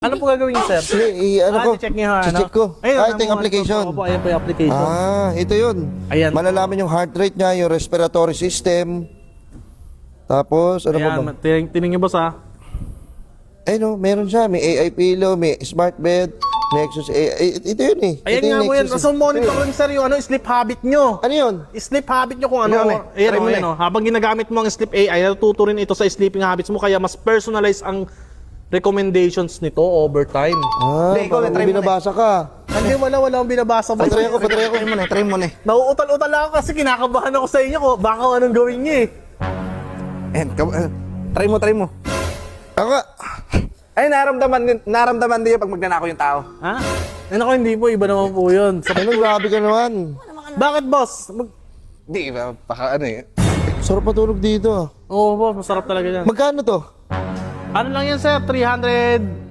Ano po gagawin niyo, sir? Sige, ano ko? check niyo ha, ano? check ko. Ayun, Ito yung application. Opo, ayan po yung application. Ito yun. Ayan. Malalaman yung heart rate niya, yung respiratory system. Tapos, ano pa ba? Ayan, tining niyo boss ha. No, meron siya. May AI pillow, may smart bed, Nexus AI. Ito yun eh. Ayan Ito nga yung po yan. Nexus. So, monitorin sir yung sleep habit nyo. Ano yun? Sleep habit nyo kung ano. Ano yun, eh? Ayan Try mo o, ayan o. Habang ginagamit mo ang sleep AI, natuto rin ito sa sleeping habits mo. Kaya mas personalized ang recommendations nito over time. Hindi, ikaw na, binabasa ka. Hindi, wala akong binabasa. Patry ako. Try mo na. Nauutal-utal ako kasi kinakabahan ako sa inyo ko. Baka anong gawin niyo eh. Try mo. Ako nga. Ay, naramdaman din pag magnanakaw yung tao. Ha? Ano ko, hindi po. Iba naman po yun. Ano, grabe ka naman. Bakit boss? Di, baka ano eh. Sarap matulog dito. Oo boss, masarap talaga yan. Magkano to? Ano lang yan sir? 300